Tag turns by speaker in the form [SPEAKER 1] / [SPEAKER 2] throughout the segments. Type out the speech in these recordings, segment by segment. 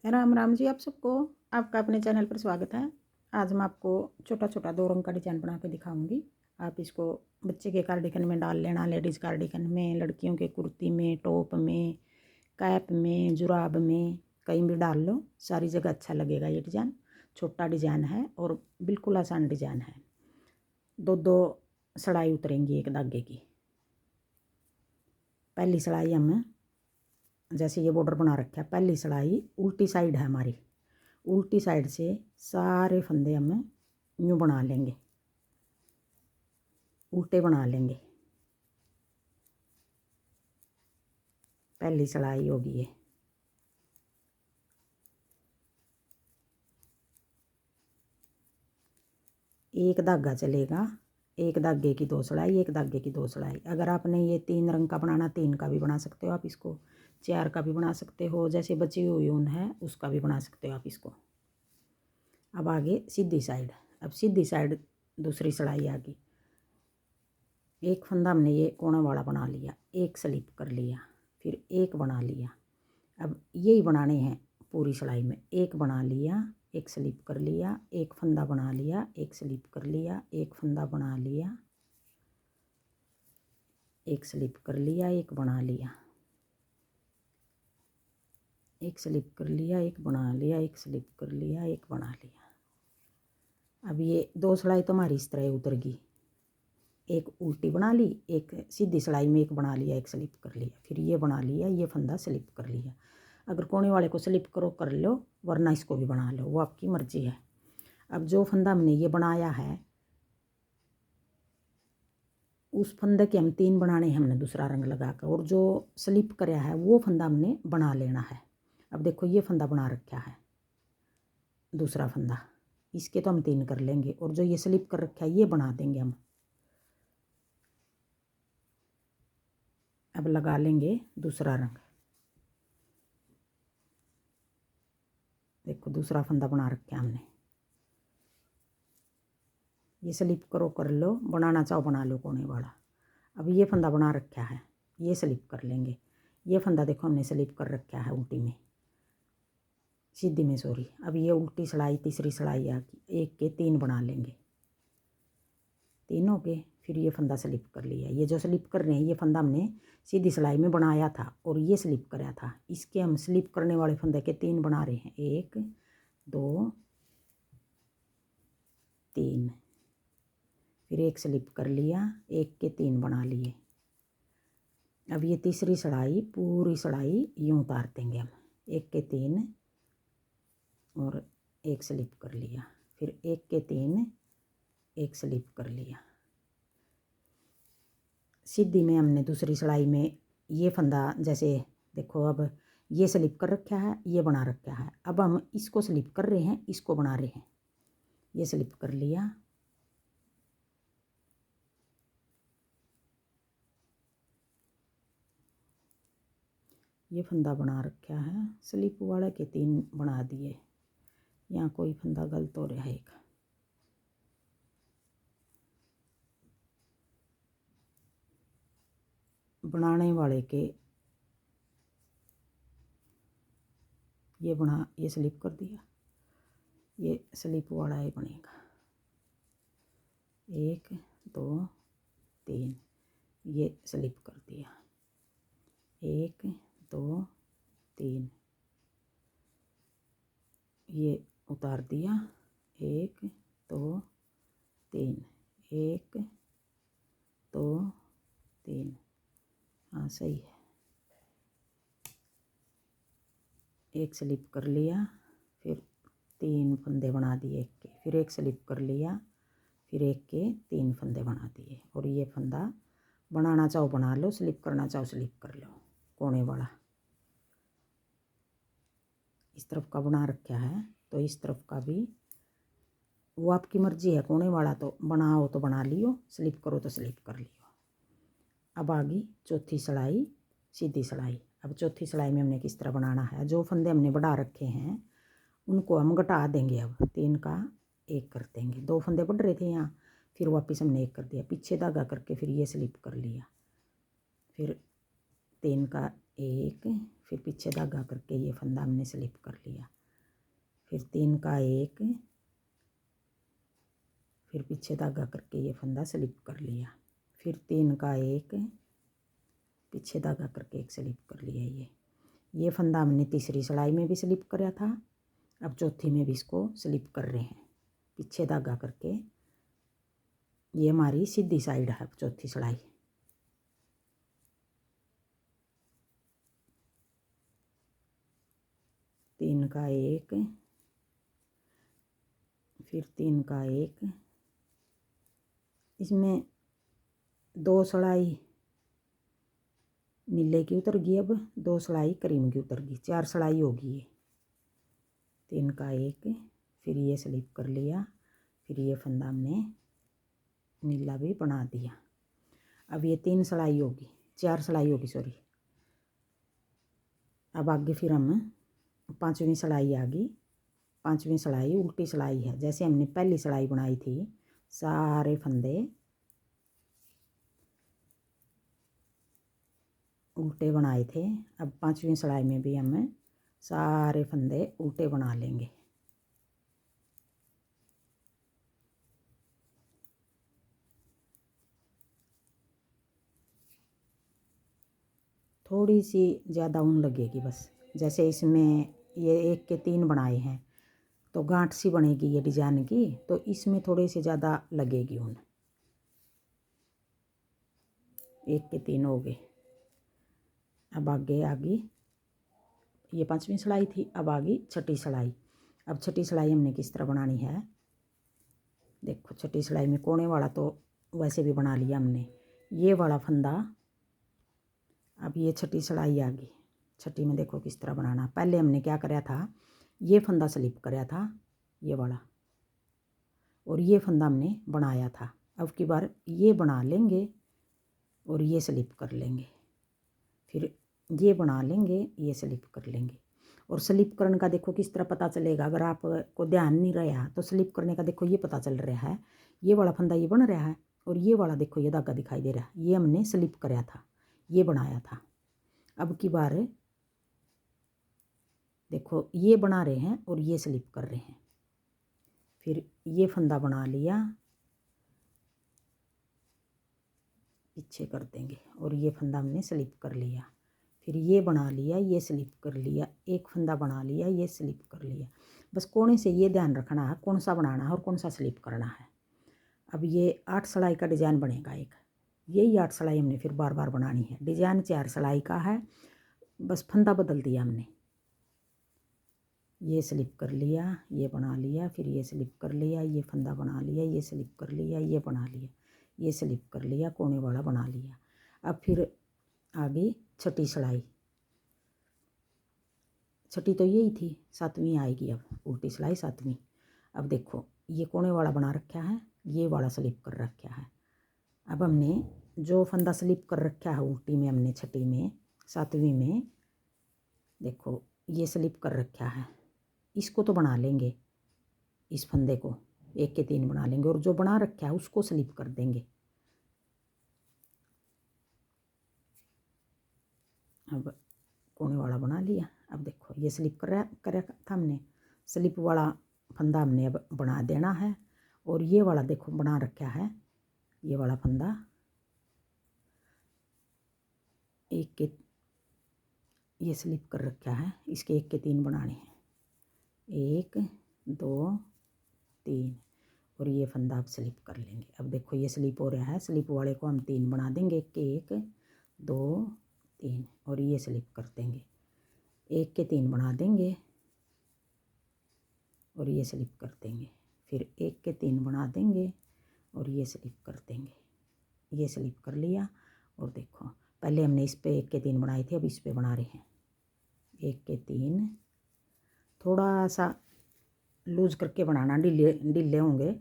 [SPEAKER 1] राम राम जी आप सबको। आपका अपने चैनल पर स्वागत है। आज मैं आपको छोटा छोटा 2 रंग का डिजाइन बना के दिखाऊंगी। आप इसको बच्चे के कार्डिगन में डाल लेना, लेडीज़ कार्डिगन में, लड़कियों के कुर्ती में, टॉप में, कैप में, जुराब में, कहीं भी डाल लो, सारी जगह अच्छा लगेगा। ये डिज़ाइन छोटा डिज़ाइन है और बिल्कुल आसान डिज़ाइन है। दो सड़ाई उतरेंगी एक धागे की। पहली सड़ाई हम जैसे ये बॉर्डर बना रखा है, पहली सड़ाई उल्टी साइड है हमारी। उल्टी साइड से सारे फंदे हम यूँ बना लेंगे, उल्टे बना लेंगे। पहली सड़ाई होगी ये। एक धागा चलेगा, एक धागे की 2 सड़ाई, एक धागे की 2 सड़ाई। अगर आपने ये 3 रंग का बनाना, 3 का भी बना सकते हो आप इसको, 4 का भी बना सकते हो, जैसे बची हुई ऊन है उसका भी बना सकते हो आप इसको। अब आगे सीधी साइड। अब सीधी साइड दूसरी सड़ाई आ गई। एक फंदा हमने ये कोना वाला बना लिया, एक स्लिप कर लिया, फिर एक बना लिया। अब यही बनाने हैं पूरी सड़ाई में। एक बना लिया, एक स्लिप कर लिया, एक फंदा बना लिया, एक स्लिप कर लिया, एक फंदा बना लिया, एक स्लिप कर लिया, एक बना लिया, एक स्लिप कर लिया, एक बना लिया, एक स्लिप कर लिया, एक बना लिया। अब ये 2 सड़ाई तो हमारी इस तरह उतर गई। एक उल्टी बना ली, एक सीधी सड़ाई में एक बना लिया, एक स्लिप कर लिया, फिर ये बना लिया, ये फंदा स्लिप कर लिया। अगर कोने वाले को स्लिप करो कर लो, वरना इसको भी बना लो, वो आपकी मर्जी है। अब जो फंदा हमने ये बनाया है, उस फंदे के हम 3 बनाने हैं हमने दूसरा रंग लगा कर, और जो स्लिप कराया है वो फंदा हमने बना लेना है। अब देखो ये फंदा बना रखा है, दूसरा फंदा, इसके तो हम 3 कर लेंगे, और जो ये स्लिप कर रखा है ये बना देंगे हम। अब लगा लेंगे दूसरा रंग। देखो दूसरा फंदा बना रखा है हमने। ये स्लिप करो कर लो, बनाना चाहो बना लो कोने वाला। अब ये फंदा बना रखा है, ये स्लिप कर लेंगे। ये फंदा देखो हमने स्लिप कर रखा है उल्टी में, सीधी में सॉरी। अब ये उल्टी सड़ाई, तीसरी सड़ाई आ गई, एक के 3 बना लेंगे, तीनों के। फिर ये फंदा स्लिप कर लिया। ये जो स्लिप कर रहे हैं ये फंदा हमने सीधी सिलाई में बनाया था और ये स्लिप कराया था। इसके हम स्लिप करने वाले फंदे के 3 बना रहे हैं, 1 2 3। फिर एक स्लिप कर लिया, एक के 3 बना लिए। अब ये तीसरी सड़ाई, पूरी सड़ाई यूँ उतार देंगे हम, एक के 3 और एक स्लिप कर लिया, फिर एक के 3 एक स्लिप कर लिया। सीधी में हमने दूसरी सड़ाई में ये फंदा जैसे देखो, अब ये स्लिप कर रखा है, ये बना रखा है। अब हम इसको स्लिप कर रहे हैं, इसको बना रहे हैं। ये स्लिप कर लिया, ये फंदा बना रखा है, स्लिप वाले के 3 बना दिए। यहाँ कोई फंदा गलत हो रहा है एक। बनाने वाले के ये स्लिप कर दिया, ये स्लिप वाला ही बनेगा, 1 2 3। ये स्लिप कर दिया, 1 2 3। ये उतार दिया, 1 2 3, 1 2 3। हाँ सही है। एक स्लिप कर लिया, फिर 3 फंदे बना दिए एक के, फिर एक स्लिप कर लिया, फिर एक के 3 फंदे बना दिए। और ये फंदा बनाना चाहो बना लो, स्लिप करना चाहो स्लिप कर लो, कोने वाला। इस तरफ का बना रखा है तो इस तरफ का भी वो आपकी मर्जी है। कोने वाला तो बनाओ तो बना लियो, स्लिप करो तो स्लिप कर लियो। अब आ गई चौथी सड़ाई, सीधी सड़ाई। अब चौथी सड़ाई में हमने किस तरह बनाना है, जो फंदे हमने बढ़ा रखे हैं उनको हम घटा देंगे। अब 3 का 1 कर देंगे। 2 फंदे बढ़ रहे थे यहाँ, फिर वापस हमने 1 कर दिया, पीछे धागा करके फिर ये स्लिप कर लिया, फिर 3 का 1, फिर पीछे धागा करके ये फंदा हमने स्लिप कर लिया। फिर 3 का 1, फिर पीछे धागा करके ये फंदा स्लिप कर लिया, फिर 3 का 1, पीछे धागा करके एक स्लिप कर लिया। ये फंदा हमने तीसरी सिलाई में भी स्लिप कराया था, अब चौथी में भी इसको स्लिप कर रहे हैं पीछे धागा करके। ये हमारी सीधी साइड है चौथी सिलाई। तीन का 1, फिर 3 का 1, इसमें 2 सिलाई नीले की उतर गई, अब 2 सिलाई क्रीम की उतर गई, 4 सिलाई होगी ये। 3 का 1, फिर ये स्लिप कर लिया, फिर ये फंदा हमने नीला भी बना दिया। अब ये 3 सिलाई होगी, 4 सिलाई होगी सॉरी। अब आगे फिर हम 5वीं सिलाई आ गई। 5वीं सिलाई उल्टी सिलाई है, जैसे हमने पहली सिलाई बनाई थी सारे फंदे उल्टे बनाए थे। अब 5वीं सिलाई में भी हम सारे फंदे उल्टे बना लेंगे। थोड़ी सी ज़्यादा ऊन लगेगी बस, जैसे इसमें ये 1 के 3 बनाए हैं तो गांठ सी बनेगी ये डिजाइन की, तो इसमें थोड़ी सी ज़्यादा लगेगी ऊन। 1 के 3 हो गए। अब आगे आ गई, ये 5वीं सिलाई थी, अब आ गई छठी सिलाई। अब छठी सिलाई हमने किस तरह बनानी है, देखो छठी सिलाई में कोने वाला तो वैसे भी बना लिया हमने, ये वाला फंदा। अब ये छठी सिलाई आ गई, छठी में देखो किस तरह बनाना। पहले हमने क्या कराया था, ये फंदा स्लिप कराया था ये वाला, और ये फंदा हमने बनाया था। अब की बार ये बना लेंगे और ये स्लिप कर लेंगे, फिर ये बना लेंगे, ये स्लिप कर लेंगे। और स्लिप करने का देखो किस तरह पता चलेगा, अगर आपको ध्यान नहीं रहा तो स्लिप करने का देखो ये पता चल रहा है, ये वाला फंदा ये बन रहा है और ये वाला देखो ये धागा दिखाई दे रहा है, ये हमने स्लिप कराया था, ये बनाया था। अब की बार देखो ये बना रहे हैं और ये स्लिप कर रहे हैं, फिर ये फंदा बना लिया, पीछे कर देंगे, और ये फंदा हमने स्लिप कर लिया, फिर ये बना लिया, ये स्लिप कर लिया, एक फंदा बना लिया, ये स्लिप कर लिया। बस कोने से ये ध्यान रखना है कौन सा बनाना है और कौन सा स्लिप करना है। अब ये 8 सिलाई का डिज़ाइन बनेगा एक, यही 8 सिलाई हमने फिर बार बार बनानी है। डिज़ाइन 4 सिलाई का है, बस फंदा बदल दिया हमने। ये स्लिप कर लिया, ये बना लिया, फिर ये स्लिप कर लिया, ये फंदा बना लिया, ये स्लिप कर लिया, ये बना लिया, ये स्लिप कर लिया, कोने वाला बना लिया। अब फिर आ गई छठी सिलाई, छठी तो यही थी, 7वीं आएगी अब उल्टी सिलाई 7वीं। अब देखो ये कोने वाला बना रखा है, ये वाला स्लिप कर रखा है। अब हमने जो फंदा स्लिप कर रखा है उल्टी में, हमने छठी में 7वीं में देखो ये स्लिप कर रखा है, इसको तो बना लेंगे, इस फंदे को 1 के 3 बना लेंगे और जो बना रखा है उसको स्लिप कर देंगे। अब कोने वाला बना लिया, अब देखो ये स्लिप कर था हमने, स्लिप वाला फंदा हमने अब बना देना है, और ये वाला देखो बना रखा है, ये वाला फंदा 1 के ये स्लिप कर रखा है, इसके 1 के 3 बनाने हैं, 1 2 3, और ये फंदा आप स्लिप कर लेंगे। अब देखो ये स्लिप हो रहा है, स्लिप वाले को हम 3 बना देंगे, 1 के 1 2 3, और ये स्लिप कर देंगे, 1 के 3 बना देंगे और ये स्लिप कर देंगे, फिर 1 के 3 बना देंगे और ये स्लिप कर देंगे, ये स्लिप कर लिया। और देखो पहले हमने इस पे 1 के 3 बनाए थे, अब इस पे बना रहे हैं 1 के 3, थोड़ा सा लूज करके बनाना, ढीले होंगे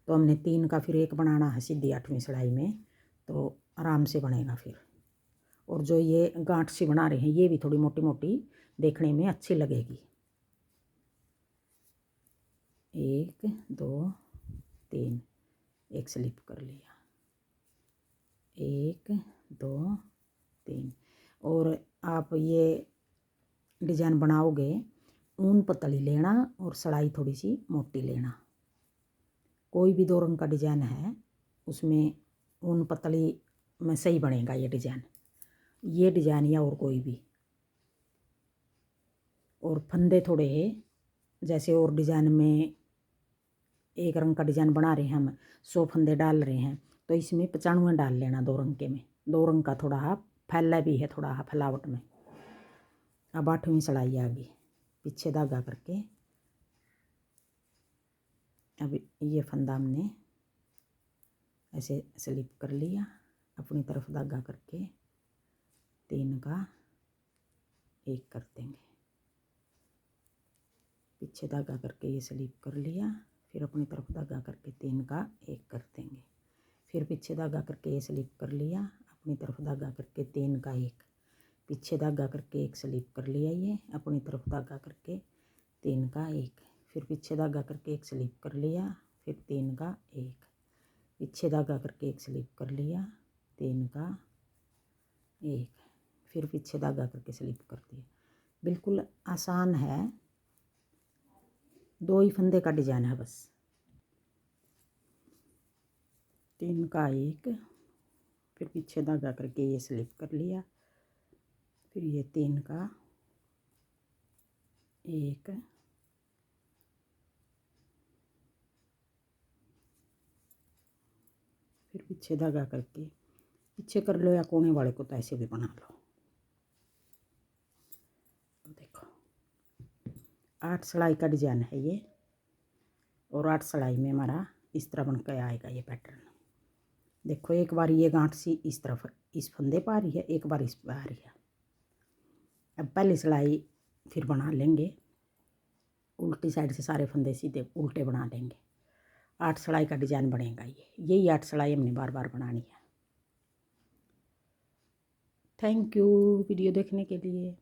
[SPEAKER 1] तो हमने 3 का फिर 1 बनाना है सीधी 8वीं सिलाई में, तो आराम से बनेगा फिर। और जो ये गांठ सी बना रहे हैं ये भी थोड़ी मोटी मोटी देखने में अच्छी लगेगी। 1 2 3, एक स्लिप कर लिया, 1 2 3। और आप ये डिज़ाइन बनाओगे ऊन पतली लेना और सिलाई थोड़ी सी मोटी लेना। कोई भी 2 रंग का डिजाइन है उसमें ऊन पतली में सही बनेगा ये डिजाइन या और कोई भी। और फंदे थोड़े जैसे और डिजाइन में एक रंग का डिजाइन बना रहे हैं हम 100 फंदे डाल रहे हैं तो इसमें 95 डाल लेना 2 रंग के में। 2 रंग का थोड़ा फैला भी है थोड़ा फैलावट में। अब 8वीं सिलाई आ गई। पीछे धागा करके अब ये फंदा हमने ऐसे स्लिप कर लिया, अपनी तरफ धागा करके 3 का 1 कर देंगे। पीछे धागा करके ये स्लिप कर लिया, फिर अपनी तरफ धागा करके 3 का 1 कर देंगे। फिर पीछे धागा करके ये स्लिप कर लिया, अपनी तरफ धागा करके 3 का 1, पीछे धागा करके 1 स्लिप कर लिया, ये अपनी तरफ धागा करके 3 का 1, फिर पीछे धागा करके 1 स्लिप कर लिया, फिर 3 का 1, पीछे धागा करके 1 स्लिप कर लिया, 3 का 1, फिर पीछे धागा करके स्लिप कर दिया। बिल्कुल आसान है, 2 ही फंदे का डिजाइन है बस। 3 का 1, फिर पीछे धागा करके ये स्लिप कर लिया, फिर ये 3 का 1, फिर पीछे धागा करके पीछे कर लो या कोने वाले को तो ऐसे भी बना लो। देखो 8 सिलाई का डिजाइन है ये, और 8 सिलाई में हमारा इस तरह बन के आएगा ये पैटर्न। देखो एक बार ये गांठ सी इस तरफ इस फंदे पर आ रही है, एक बार इस पर आ रही है। अब पहली सिलाई फिर बना लेंगे, उल्टी साइड से सारे फंदे सीधे उल्टे बना लेंगे। 8 सिलाई का डिजाइन बनेगा यही 8 सिलाई हमने बार बार बनानी है। थैंक यू वीडियो देखने के लिए।